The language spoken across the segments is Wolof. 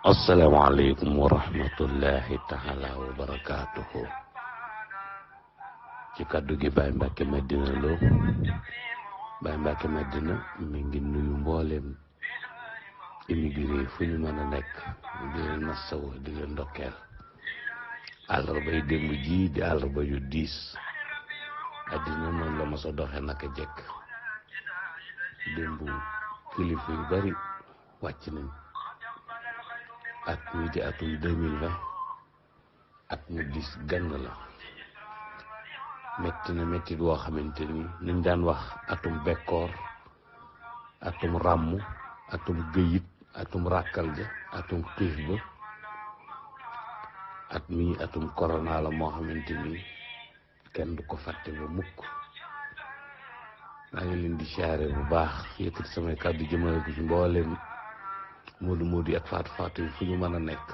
asalaamaaleykum wa rahmatullahi taala wa barakaatuhu. ci kaddu gi Baye Mbacke Madina Lo. Baye Mbacke Madina mi ngi nuyu mbooleem immigré fu ñu mën a nekk di leen masawu di leen ndokkeel. àllarba yi démb ji di àllarba yu diis addina noonu la mos a doxe naka jekk. démb kilifa yu bari wàcc nañ. at mi di atum 2020 at mu diis gann la. metti na metti boo xamante ni nañ daan wax atum bekkoor, atum ràmm, atum gëyit, atum ràkkal ja, atum xiif ba. at mi atum corona la moo xamante ni kenn du ko fàtte ba mukk. maa ngi leen di siyaare bu baax yëkkati samay kàddu jëmale ko ci mbooleem moodu yi ak faatu yi fu ñu mën a nekk.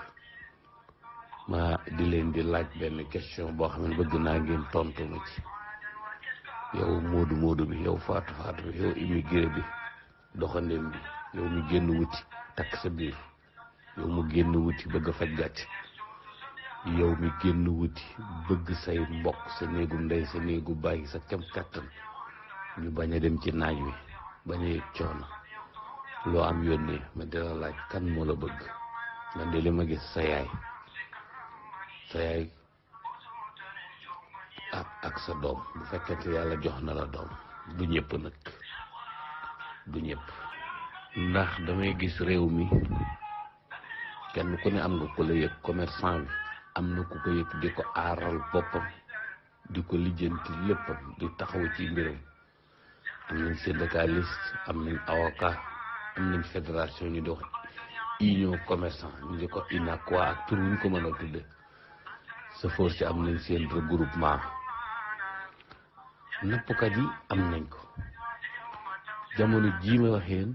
ma di leen di laaj benn question boo xam ne bëgg naa ngeen tontu ma ci. yow moodu bi, yow faatu bi, yow immigré bi, doxandéem bi, yow mu génn wuti takk sa biir, yow mu génn wuti bëgg a faj gàcc, yow mi génn wuti bëgg say mbokk, sa néegu ndey, sa néegu bàyyi, sa kem kàttan ñu bañ a dem ci naaj wi, bañ a yëg coono. loo am yónnee ma di la laaj kan moo la bëgg. man de li ma gis sa yaay ak sa doom, bu fekkente yàlla jox na la doom, du ñëpp nag, du ñëpp. ndax damay gis réew mi kenn ku ne am nga ko la yëg. commerçant bi am na ku ko yëg di ko aaral boppam, di ko lijjanti léppam, di taxaw ci mbiram. am nañ syndicaliste, am nañ avocat, am nañ fédération ñu di wax union commerçant, ñu di ko UNACOIS ak tur ñu ko mën a tudde. sa force am nañ seen regroupement. nappkat yi am nañ ko. jamono jii ma waxee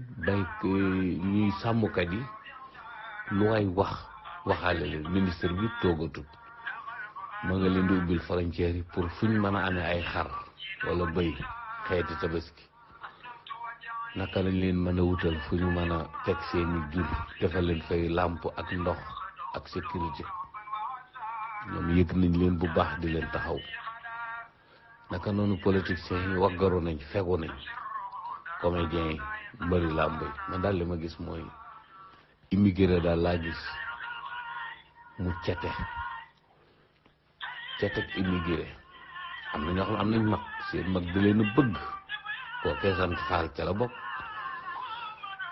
ñuy sàmmkat yi lu waay waxaale leen. ministre bi toogatut, ma nga leen di ubbil frontière yi pour fu ñu mën a amee ay xar wala bëy xeeti tabaski. naka lañ leen mën a wutal fu ñu mën a teg seeni jur, defal leen fay làmp ak ndox ak sécurité. ñoom yëg nañ leen bu baax di leen taxaw. naka noonu politiciens yi waggaru nañ, fegu nañ. comédiens yi, mbëri làmb yi. man daal li ma gis mooy immigré daal laa gis mu cete immigré. am na ñoo xam ne am nañ mag, seen mag di leen a bëgg. kookee sant Faal ca la bokk.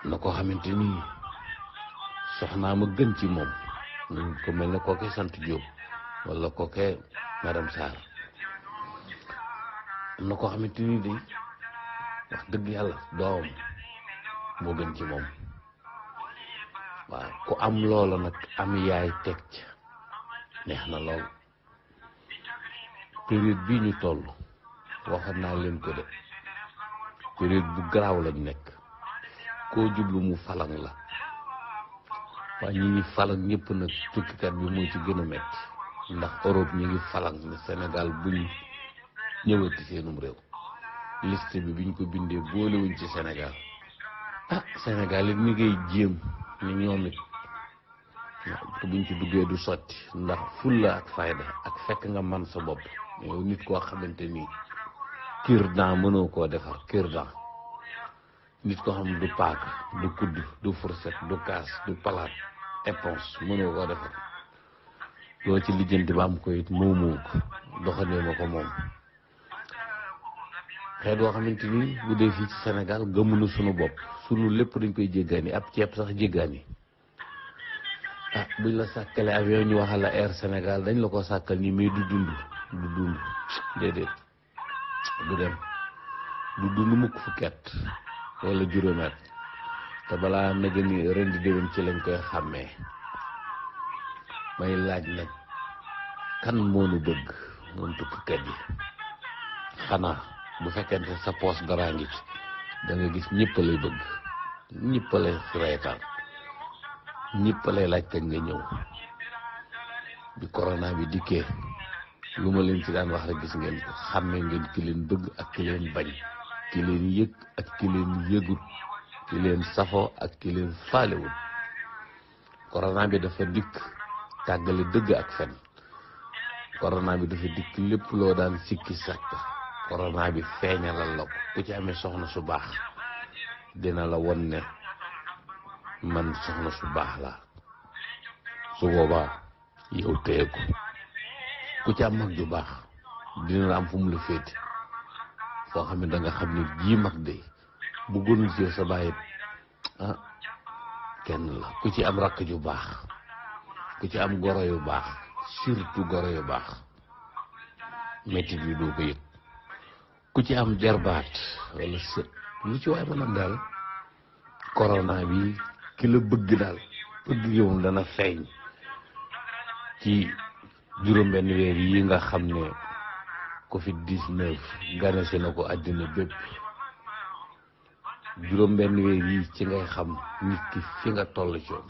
na koo xamante ni soxnaa ma gën ci moom, nañ ko mel ne kookee sant Jóob wala kookee madame Sarr. am na koo xamante ni day wax dëgg yàlla doom moo gën ci moom. waaw ku am loola nag am yaay teg ca neex na lool. période bii ñu toll waxoon naa leen ko de, période bu garaaw lañ nekk. koo jublu mu falang la. waaye ñi ngi falang ñëpp nag, tukkikat bi moo ci gën a metti. ndax Europe ñi ngi falang ne Sénégal buñ ñëwati seenum réew. liste bi biñ ko bindee boolewuñ ci Sénégal. Sénégal it mi ngay jéem ni ñoom it te buñ ci duggee du sotti. ndax fulla ak fayda ak fekk nga man sa bopp. yow nit koo xamante ni cure-dent mënoo koo defar. cure-dent nit koo xam du paaka, du kudd, du fourchette, du kaas, du palaat, éponge mënoo koo defar. loo ci lijjanti ba am ko it moomoo ko, doxandee ma ko moom. xeet boo xamante ni bu dee fii ci Sénégal gëmunu sunu bopp, sunu lépp dañ koy jéggaani. ab ceeb sax jéggaani. buñ la sàkkale avion ñu waxal la Air Sénégal, dañ la ko sàkkal nii mais du dund déedéet, du dem, du dund mukk fukki at wala juróomi at. te balaa nag ni ren di déwén ci lañ koy xàmmee. may laaj nag kan moo nu bëgg moom tukkikat yi. xanaa bu fekkente sa poos dara ngi ci, da nga gis ñëpp lay bëgg, ñëpp lay reetaan, ñëpp lay laaj kañ nga ñëw. bi corona bi dikkee lu ma leen ci daan wax rek gis ngeen ko. xàmmee ngeen ki leen bëgg ak ki leen bañ, ki leen yëg ak ki leen yëgut, ki leen safoo ak ki leen faalewul. corona bi dafa dikk tàggale dëgg ak fen. corona bi dafa dikk lépp loo daan sikki sàkk corona bi feeñalal la ko. ku ci amee soxna su baax dina la won ne man soxna su baax la, su boobaa yow téye ko. ku ci am mag ju baax dina la am fu mu la féete foo xam ne da nga xam ne jii mag de bu gënul ci sa bàyyit kenn la. ku ci am rakk ju baax, ku ci am goro yu baax, surtout goro yu baax, métti bi doo ko yëg. ku ci am jarbaat wala sët lu ci waay mën a daal corona bi ki la bëgg daal bëgg yow dana feeñ ci juróom-benn weer yi nga xam ne Covid-19 gane si na ko àddina bépp. juróom-benn weer yi ci ngay xam nit ki fi nga toll ci yoon.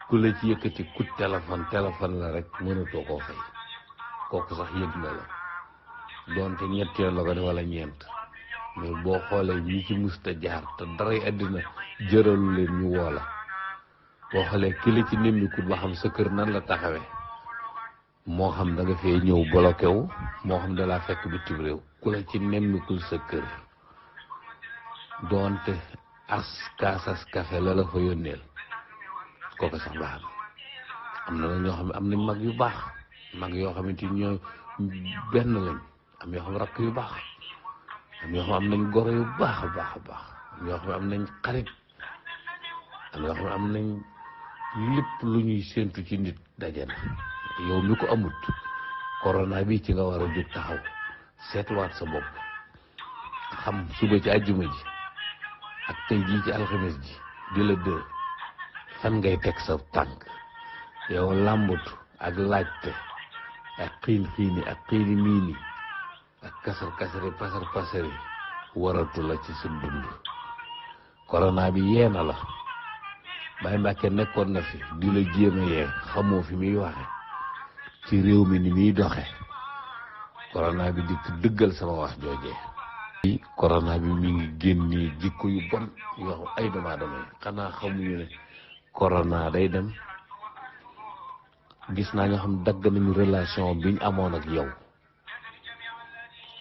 ku la ci yëkkati coup téléphone la rek mënatoo koo fay, kooku sax yëg na la doonte ñett yoon la ko ne wala ñeent. mais boo xoolee ñi ci musta jaar te daray àddina jëralu leen ñu woo la, boo xoolee ki la ci nemmikut ba xam sa kër nan la taxawee, moo xam da nga fee ñëw bloqué wu, moo xam da laa fekk bitim réew, ku la ci nemmikul sa kër doonte kaasas café la la fa yónneel kooku sax baax na. am na ñoo xam ne am nañ mag yu baax, mag yoo xamante ni ñooy benn lañ, am yoo xam rakk yu baax, am yoo xam am nañ goro yu baax a baax a baax, am yoo xam am nañ xarit, am yoo xam am nañ lépp lu ñuy séentu ci nit daje na. yow mi ko amut corona bi ci nga war a jóg taxaw seetluwaat sa bopp, xam suba ci àjjuma ji ak tey jii ci alxames ji di la dër fan ngay teg sa tànk. yow làmbut ak laajte ak xiini ak xiini miini ak pasar pasari waratu la ci sa dund. corona bi yeena la Baye Mbàkke nekkoon na fi di la jéem a yee, xamoo fi muy waxe ci réew mi ni muy doxe. corona bi di dëggal sama wax joojee. corona bi mi ngi génnee jikko yu bon yoo ay doomu aadama yi xanaa xamuñu ne corona day dem. gis naa ñoo xam dagg nañu relation biñ amoon ak yow,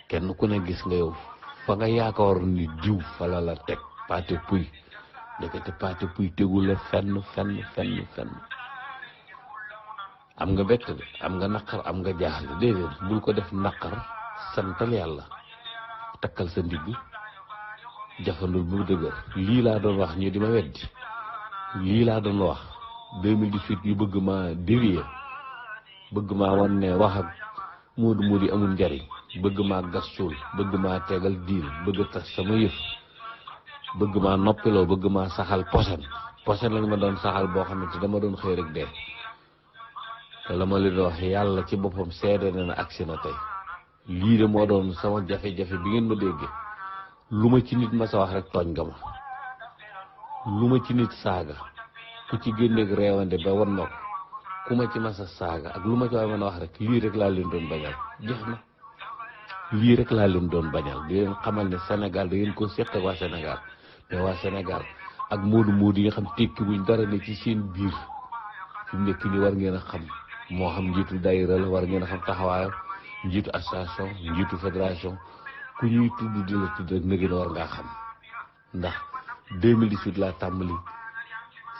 kenn ku ne gis nga yow fa nga yaakaar ni diw fa la teg paate puy, ndekete paate puy tegule fenn. am nga bett de, am nga naqar, am nga jaaxle, déedéet bul ko def naqar, santal yàlla, takkal sa ndigg, jafandul bu dëgër. lii laa doon wax ñu di ma weddi, lii laa doon wax 2018 yu bëgg maa dévier, bëgg maa wan ne wax ak moodu yi amul njariñ, bëgg maa gas suul, bëgg maa tegal diil, bëgg tas sama yëf, bëgg maa noppiloo, bëgg maa saxal posen lañ ma doon saxal boo xamante dama doon xëy rek dee. te la ma leen wax yàlla ci boppam seede na agsi na tey. lii de moo doon sama jafe-jafe bi ngeen ma déggee. lu ma ci nit ma sa wax rek tooñ nga ma, lu ma ci nit saaga ku ci génneeg reewande ba wan na ko, ku ma ci masa saaga ak lu ma ci waay mën a wax rek lii rek laa leen doon bañal. jeex na, lii rek laa leen doon bañal di leen xamal ne Sénégal da ngeen ko seq ak waa Sénégal, mais waa Sénégal ak moodu yi nga xam tekki wuñ dara ne ci seen biir fi mu nekk nii war ngeen a xam, moo xam njiitu daayira la war ngeen a xam taxawaayam, njiitu association, njiitu fédération, ku ñuy tudd di la tudd rek na ngeen war ngaa xam. ndax 2018 laa tàmbali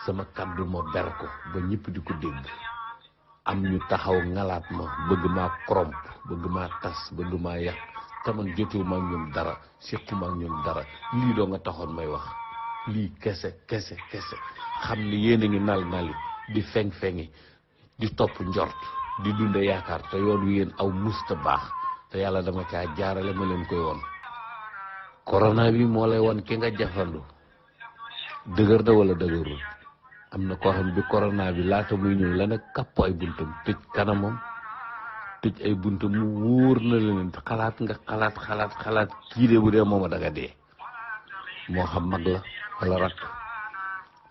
sama kàddu ma ber ko ba ñëpp di ko dégg, am ñu taxaw ngalaat ma bëgg maa koromp, bëgg maa tas, bëgg maa yàq, te man jotuwuma ak ñoom dara, sequma ak ñoom dara. lii doo nga taxoon may wax, lii kese xam ni yéen a ngi nali di feng-fengi di topp njort di dunde yaakaar, te yoon wi yéen aw musta baax, te yàlla dama caa jaarale ma leen koy woon. corona bi moo lay won ki nga jafandu dëgër da wala dëgërul. am na koo xam bi corona bi laata muy ñëw la ne kapp ay buntam, tëj kanamam, tëj ay buntam, mu wóor na leen xalaat nga xalaat kii de bu dee mooma daga dee. moo xam mag la wala rakk,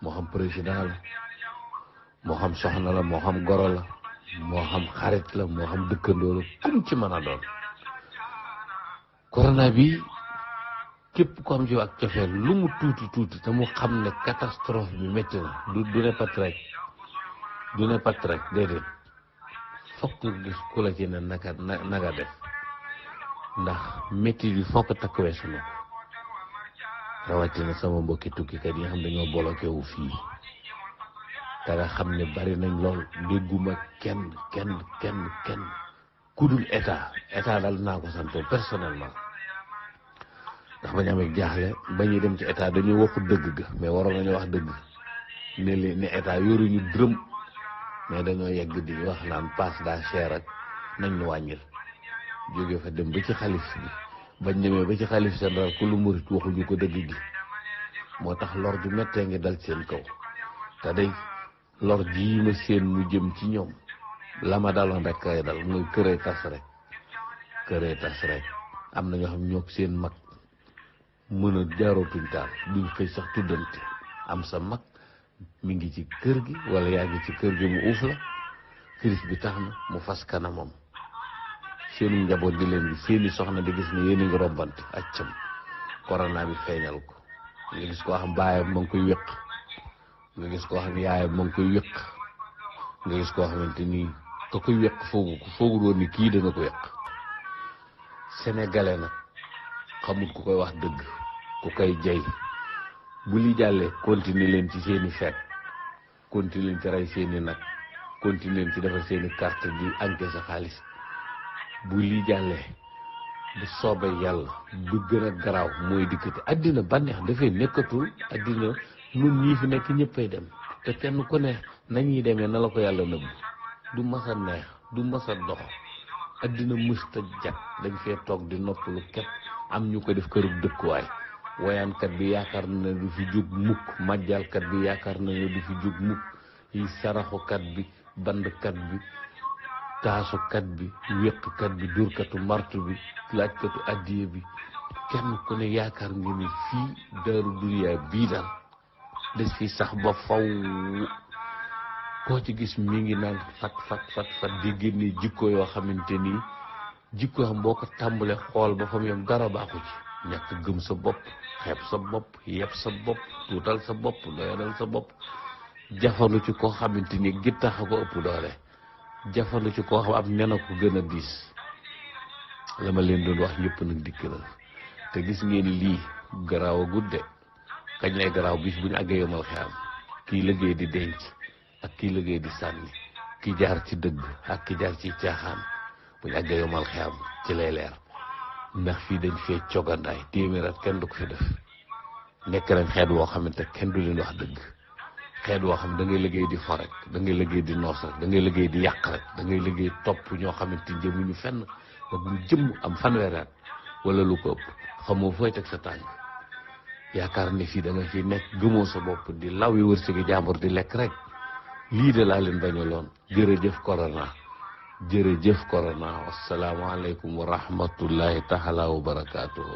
moo xam président la, moo xam soxna la, moo xam goro la, moo xam xarit la, moo xam dëkkandoo la, kum ci mën a doon. corona bi képp ko am ci ak cofeel lu mu tuuti tuuti te mu xam ne catastrophe bi métti na du ne pat rek déedéet fokk nga gis ku la ci ne naga def ndax métti bi fokk takk weesu na ko rawatina sama mbokki tukkikat yi nga xam dañoo bloqué wu fii te nga xam ne bari nañ lool dégguma kenn kudul état dal naa ko santoo personnellement ndax bañ amee jaaxle ba ñuy dem ci état dañuy waxu dëgg ga mais waroon nañu wax dëgg ne état yoruñu dërëm mais dañoo yegg di wax naan paas daa cher ak nañ ñu wàññil jóge fa dem ba ci xalif bi bañ demee ba ci xalif général ku lu murit waxuñu ko dëgg gi moo tax lor ju méttee ngi dal seen kaw te day lor ji ma seen mu jëm ci ñoom la ma daloon rek kay dal mooy këree tas rek am na ñoo xam ñoo seen mag mën a jaarootuñ taal duñ xëy sax tuddante am sa mag mi ngi ci kër gi wala yaa ngi ci kër gi mu uuf la crise bi tax na mu fas kanamam seenu njaboot di leen gis seeni soxna di gis ne yéen a ngi rombante accam corona bi feeñal ko nga gis koo xam baayam ma ngi koy wéq nga gis koo xam yaayam ma ngi koy wéq nga gis koo xamante ni ka koy wéq foogu doon ni kii dana ko wéq sénégalais nag xamut ku koy wax dëgg ku koy jay bu li jàllee continuer leen ci seeni feet continuer leen ci rey seeni nag continuer leen ci defal seeni carte di encaisse sa xaalis bu li jàllee bu soobee yàlla bu gën a garaaw mooy dikkati àddina bànneex dafay nekkatul àddina nun ñii fi nekk ñëppay dem te kenn ku ne nañuy demee na la ko yàlla nëbb du mas a neex du mas a dox àddina mësta jag dañ fee toog di noppalu képp am ñu ko def kërug dëkkuwaay woyaankat bi yaakaar na ne du fi jóg mukk majjalkat bi yaakaar na ne du fi jóg mukk yi saraxukat bi bandkat bi taasukat bi wéqkat bi durkatu martu bi laajkatu addiye bi kenn ku ne yaakaar nga ni fii daaru duniyaa bii daal des fi sax ba faw koo ci gis mi ngi naan fat di génne jikko yoo xamante ni jikko xam boo ko tàmbalee xool ba fa mu yem dara baaxu ci ñàkk gëm sa bopp xeeb sa bopp yeb sa bopp tuutal sa bopp doyadal sa bopp jafandu ci koo xamante ni gittax a ko ëpp doole jafandu ci koo xam am nena ko gën a diis la ma leen doon wax ñëpp nag dikk na te gis ngeen lii garaaw a gudde kañ lay garaaw bis bu ñu àggee yomal xiyam kii liggéey di denc ak kii liggéey di sànni ki jaar ci dëgg ak ki jaar ci caaxaan bu ñu àggee yomal xiyam ci lay leer ndax fii dañ fee cogandaay téeméer at kenn du ko fi def nekk nañ xeet woo xamante kenn du leen wax dëgg xeet woo xam da ngay liggéey di fo rek da ngay liggéey di noos rek da ngay liggéey di yàq rek da ngay liggéey topp ñoo xamante jëmuñu fenn ba bu jëm am fanweeri at wala lu ko ëpp xamoo fooy teg sa tànk yaakaar ne fii da nga fi nekk gëmoo sa bopp di law yi wërsëgi jàmbur di lekk rek lii de laa leen bañaloon jërëjëf corona wasalaamaaleykum wa rahmatullahi taala wa barakaatuhu